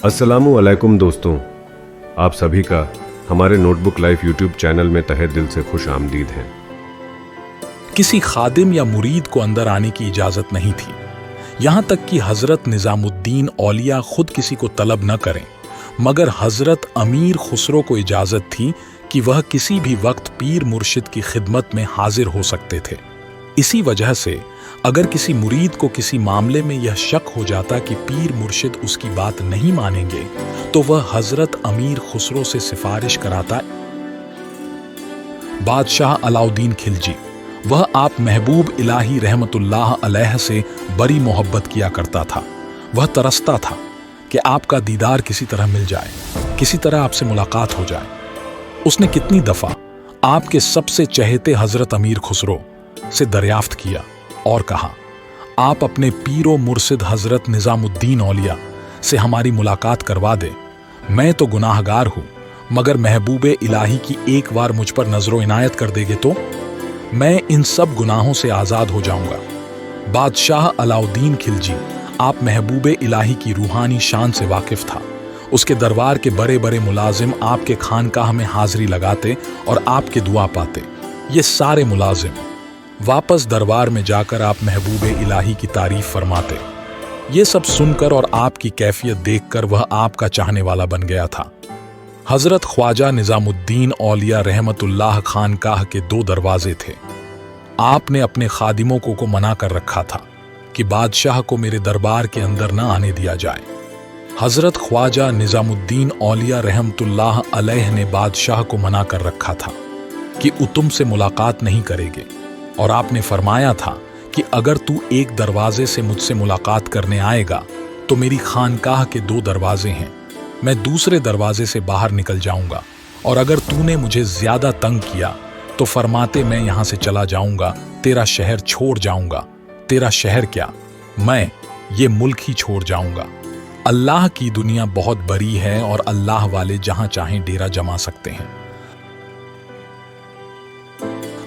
अस्सलामु अलैकुम दोस्तों, आप सभी का हमारे नोटबुक लाइफ यूट्यूब चैनल में तहे दिल से खुश आमदीद है। किसी खादिम या मुरीद को अंदर आने की इजाजत नहीं थी, यहां तक कि हजरत निजामुद्दीन औलिया खुद किसी को तलब न करें, मगर हजरत अमीर खुसरो को इजाजत थी कि वह किसी भी वक्त पीर मुर्शिद की खिदमत में हाजिर हो सकते थे। इसी वजह से अगर किसी मुरीद को किसी मामले में यह शक हो जाता कि पीर मुर्शिद उसकी बात नहीं मानेंगे, तो वह हजरत अमीर खुसरो से सिफारिश कराता। बादशाह अलाउद्दीन खिलजी, वह आप महबूब इलाही रहमतुल्लाह अलैह से बड़ी मोहब्बत किया करता था। वह तरसता था कि आपका दीदार किसी तरह मिल जाए, किसी तरह आपसे मुलाकात हो जाए। उसने कितनी दफा आपके सबसे चहेते हजरत अमीर खुसरो से दरियाफ्त किया और कहा, आप अपने पीरो मुर्शिद हजरत निजामुद्दीन औलिया से हमारी मुलाकात करवा दे। मैं तो गुनाहगार हूं, मगर महबूबे इलाही की एक बार मुझ पर नजरो इनायत कर देगे तो मैं इन सब गुनाहों से आजाद हो जाऊंगा। बादशाह अलाउद्दीन खिलजी आप महबूबे इलाही की रूहानी शान से वाकिफ था। उसके दरबार के बड़े बड़े मुलाजिम आपके खानकाह में हाजिरी लगाते और आपके दुआ पाते। ये सारे मुलाजिम वापस दरबार में जाकर आप महबूबे इलाही की तारीफ फरमाते। ये सब सुनकर और आपकी कैफियत देखकर वह आपका चाहने वाला बन गया था। हजरत ख्वाजा निजामुद्दीन औलिया रहमतुल्लाह खानकाह के 2 दरवाजे थे। आपने अपने खादिमों को मना कर रखा था कि बादशाह को मेरे दरबार के अंदर न आने दिया जाए। हजरत ख्वाजा निजामुद्दीन औलिया रहमतुल्लाह अलैह ने बादशाह को मना कर रखा था कि वो तुमसे मुलाकात नहीं करेंगे, और आपने फरमाया था कि अगर तू एक दरवाजे से मुझसे मुलाकात करने आएगा तो मेरी खानकाह के 2 दरवाजे हैं, मैं दूसरे दरवाजे से बाहर निकल जाऊंगा, और अगर तूने मुझे ज्यादा तंग किया तो फरमाते मैं यहां से चला जाऊंगा, तेरा शहर छोड़ जाऊंगा। तेरा शहर क्या, मैं ये मुल्क ही छोड़ जाऊंगा। अल्लाह की दुनिया बहुत बड़ी है और अल्लाह वाले जहां चाहें डेरा जमा सकते हैं।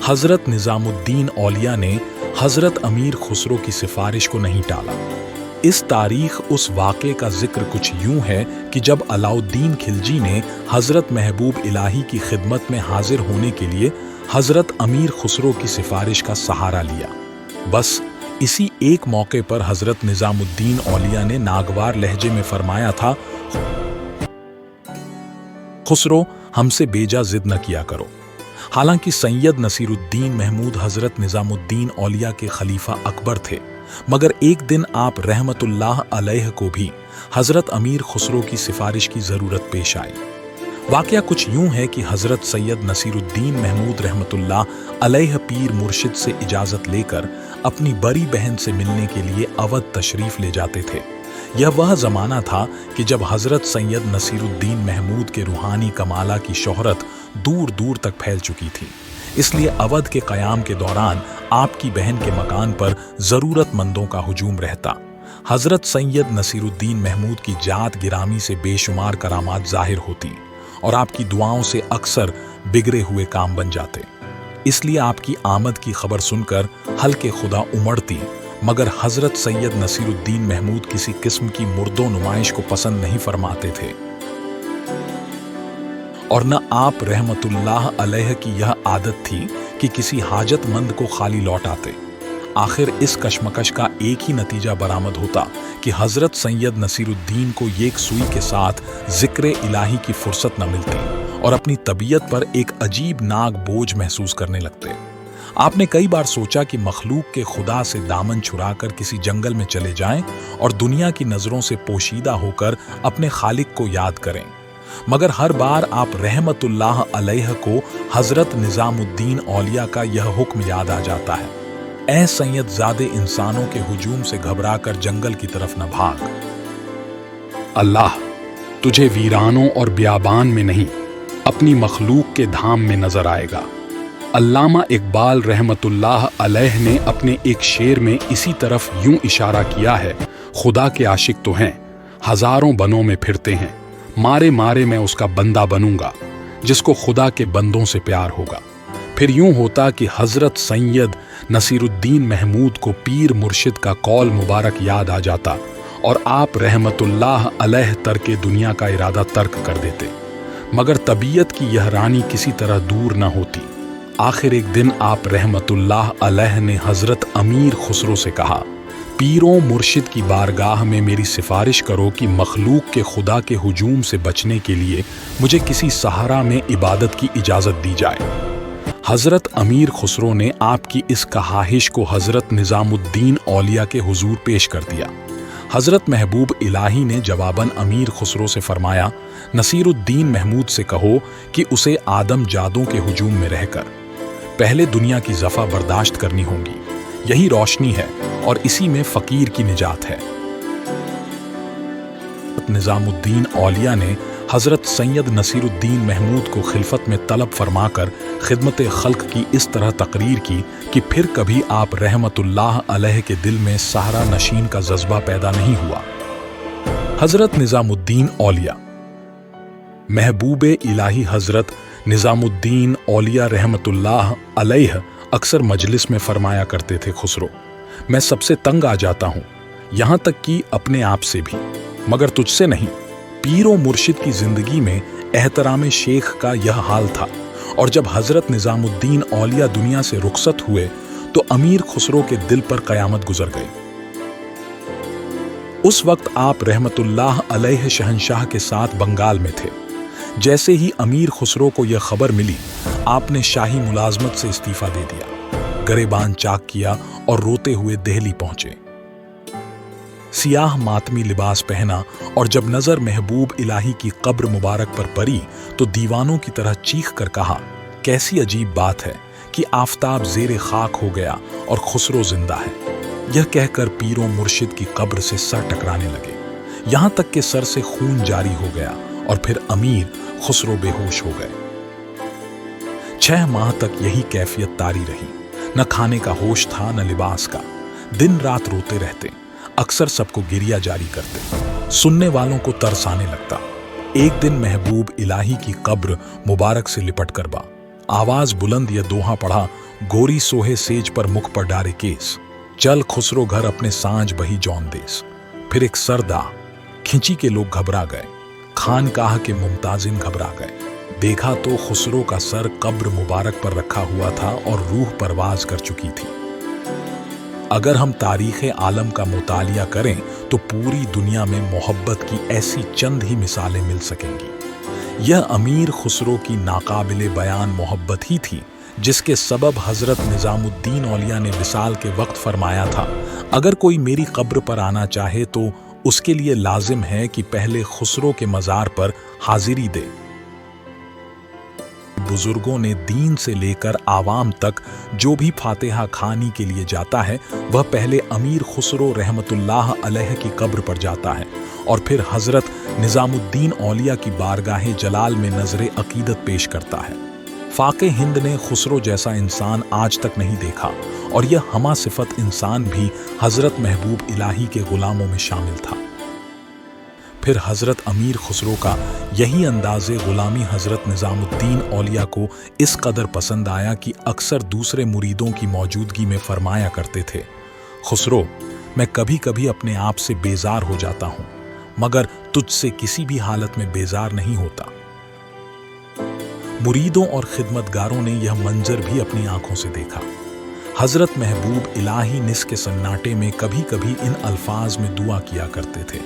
हजरत निजामुद्दीन औलिया ने हजरत अमीर खुसरो की सिफारिश को नहीं टाला। इस तारीख उस वाक़े का जिक्र कुछ यूं है कि जब अलाउद्दीन खिलजी ने हजरत महबूब इलाही की खिदमत में हाजिर होने के लिए हजरत अमीर खुसरो की सिफारिश का सहारा लिया। बस इसी एक मौके पर हजरत निजामुद्दीन औलिया ने नागवार लहजे में फरमाया था, खुसरो हमसे बेजा जिद न किया करो। हालांकि सैयद नसीरुद्दीन महमूद हजरत निजामुद्दीन औलिया के खलीफा अकबर थे, मगर एक दिन आप रहमतुल्लाह अलैह को भी हजरत अमीर खुसरो की सिफारिश की जरूरत पेश आई। वाकया कुछ यूं है कि हजरत सैयद नसीरुद्दीन महमूद रहमतुल्लाह अलैह पीर मुर्शिद से इजाजत लेकर अपनी बड़ी बहन से मिलने के लिए अवध तशरीफ ले जाते थे। यह वह जमाना था कि जब हजरत सैयद नसीरुद्दीन महमूद के रूहानी कमाला की शोहरत दूर दूर तक फैल चुकी थी। इसलिए अवध के क़याम के दौरान आपकी बहन के मकान पर ज़रूरतमंदों का हुजूम रहता। हजरत सैयद नसीरुद्दीन महमूद की जात गिरामी से बेशुमार करामात जाहिर होती और आपकी दुआओं से अक्सर बिगड़े हुए काम बन जाते। इसलिए आपकी आमद की खबर सुनकर हल्के खुदा उमड़ती, मगर हजरत सैयद नसीरुद्दीन महमूद किसी किस्म की मुर्दो नुमाइश को पसंद नहीं फरमाते थे, और न आप रहमतुल्लाह अलैह की यह आदत थी कि किसी हाजतमंद को खाली लौटाते। आखिर इस कशमकश का एक ही नतीजा बरामद होता कि हजरत सैयद नसीरुद्दीन को एक सुई के साथ जिक्र इलाही की फुर्सत न मिलती और अपनी तबीयत पर एक अजीब नाग बोझ महसूस करने लगते। आपने कई बार सोचा कि मखलूक के खुदा से दामन छुड़ाकर किसी जंगल में चले जाएं और दुनिया की नजरों से पोशीदा होकर अपने खालिक को याद करें, मगर हर बार आप रहमतुल्लाह अलैह को हजरत निजामुद्दीन औलिया का यह हुक्म याद आ जाता है, ऐ सैयद ज़ादे इंसानों के हुजूम से घबराकर जंगल की तरफ न भाग। अल्लाह तुझे वीरानों और बियाबान में नहीं, अपनी मखलूक के धाम में नजर आएगा। अल्लामा इकबाल रहमतुल्लाह अलैह ने अपने एक शेर में इसी तरफ यूं इशारा किया है, खुदा के आशिक तो हैं, हजारों बनों में फिरते हैं, मारे मारे मैं उसका बंदा बनूंगा जिसको खुदा के बंदों से प्यार होगा। फिर यूं होता कि हजरत सैयद नसीरुद्दीन महमूद को पीर मुर्शिद का कौल मुबारक याद आ जाता और आप रहमतुल्लाह अलैह तर्क दुनिया का इरादा तर्क कर देते। मगर तबीयत की यह रानी किसी तरह दूर न होती। आखिर एक दिन आप रहमतुल्लाह अलैह ने हजरत अमीर खुसरो से कहा, पीरों मुर्शिद की बारगाह में मेरी सिफारिश करो कि मखलूक के खुदा के हुजूम से बचने के लिए मुझे किसी सहारा में इबादत की इजाज़त दी जाए। हज़रत अमीर खुसरो ने आपकी इस कहाहिश को हज़रत निज़ामुद्दीन औलिया के हुजूर पेश कर दिया। हज़रत महबूब इलाही ने जवाबन अमीर खुसरो से फरमाया, नसीरुद्दीन महमूद से कहो कि उसे आदम जादों के हुजूम में रहकर पहले दुनिया की ज़फ़ा बर्दाश्त करनी होगी। यही रोशनी है और इसी में फ़कीर की निजात है। निज़ामुद्दीन औलिया ने हज़रत सैयद नसीरुद्दीन महमूद को खिलफत में तलब फरमाकर खिदमत खल्क की इस तरह तकरीर की कि फिर कभी आप रहमतुल्लाह अलैह के दिल में सहारा नशीन का जज्बा पैदा नहीं हुआ। हज़रत निज़ामुद्दीन औलिया महबूब इलाही हज़रत निज़ामुद्दीन औलिया रहमतुल्लाह अलैह अक्सर मजलिस में फरमाया करते थे, खुसरो, मैं सबसे तंग आ जाता हूँ, यहाँ तक कि अपने आप से भी, मगर तुझसे नहीं। पीरो मुर्शिद की जिंदगी में एहतराम शेख का यह हाल था, और जब हजरत निज़ामुद्दीन औलिया दुनिया से रुखसत हुए तो अमीर खुसरो के दिल पर कयामत गुजर गई। उस वक्त आप रहमतुल्लाह अलैह शहंशाह के साथ बंगाल में थे। जैसे ही अमीर खुसरो को यह खबर मिली, आपने शाही मुलाजमत से इस्तीफा दे दिया, गरेबान चाक किया और रोते हुए दिल्ली पहुंचे। सियाह मातमी लिबास पहना और जब नजर महबूब इलाही की कब्र मुबारक पर पड़ी तो दीवानों की तरह चीख कर कहा, कैसी अजीब बात है कि आफताब ज़ेरे खाक हो गया और खुसरो जिंदा है। यह कहकर पीरों मुर्शिद की कब्र से सर टकराने लगे, यहां तक कि सर से खून जारी हो गया और फिर अमीर खुसरो बेहोश हो गए। 6 माह तक यही कैफियत तारी रही, न खाने का होश था न लिबास का। दिन रात रोते रहते, अक्सर सबको गिरिया जारी करते, सुनने वालों को तरस आने लगता। एक दिन महबूब इलाही की कब्र मुबारक से लिपट कर बा आवाज बुलंद यह दोहा पढ़ा, गोरी सोहे सेज पर मुख पर डारे केस, चल खुसरो घर अपने सांझ बही जौन देस। फिर एक सरदा खिंची के लोग घबरा गए, खानकाह के मुमताजिन घबरा गए। देखा तो खुसरो का सर कब्र मुबारक पर रखा हुआ था और रूह परवाज कर चुकी थी। अगर हम तारीख़ आलम का मुतालिया करें तो पूरी दुनिया में मोहब्बत की ऐसी चंद ही मिसालें मिल सकेंगी। यह अमीर खुसरो की नाकाबिले बयान मोहब्बत ही थी जिसके सबब हज़रत निज़ामुद्दीन औलिया ने विसाल के वक्त फरमाया था, अगर कोई मेरी कब्र पर आना चाहे तो उसके लिए लाजिम है कि पहले खुसरो के मज़ार पर हाजिरी दे। बुजुर्गों ने दीन से लेकर आवाम तक जो भी फातिहा खानी के लिए जाता है वह पहले अमीर खुसरो रहमतुल्लाह अलैह की कब्र पर जाता है और फिर हजरत निज़ामुद्दीन औलिया की बारगाह जलाल में नजरे अकीदत पेश करता है। फाके हिंद ने खुसरो जैसा इंसान आज तक नहीं देखा और यह हमा सिफत इंसान भी हजरत महबूब इलाही के गुलामों में शामिल था। फिर हज़रत अमीर खुसरो का यही अंदाज़े ग़ुलामी हज़रत निज़ामुद्दीन औलिया को इस कदर पसंद आया कि अक्सर दूसरे मुरीदों की मौजूदगी में फरमाया करते थे, खुसरो, मैं कभी कभी अपने आप से बेजार हो जाता हूँ, मगर तुझसे किसी भी हालत में बेजार नहीं होता। मुरीदों और खिदमतगारों ने यह मंजर भी अपनी आंखों से देखा। हज़रत महबूब इलाही निस के सन्नाटे में कभी कभी इन अल्फाज में दुआ किया करते थे,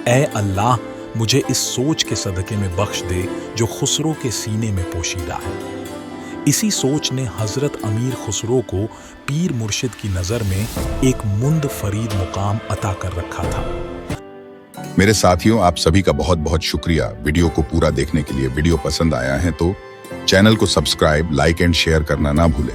ऐ अल्लाह, मुझे इस सोच के सदके में बख्श दे जो खुसरो के सीने में पोशीदा है। इसी सोच ने हज़रत अमीर खुसरो को पीर मुर्शिद की नज़र में एक मुंद फरीद मुकाम अता कर रखा था। मेरे साथियों, आप सभी का बहुत बहुत शुक्रिया वीडियो को पूरा देखने के लिए। वीडियो पसंद आया है तो चैनल को सब्सक्राइब, लाइक एंड शेयर करना ना भूलें।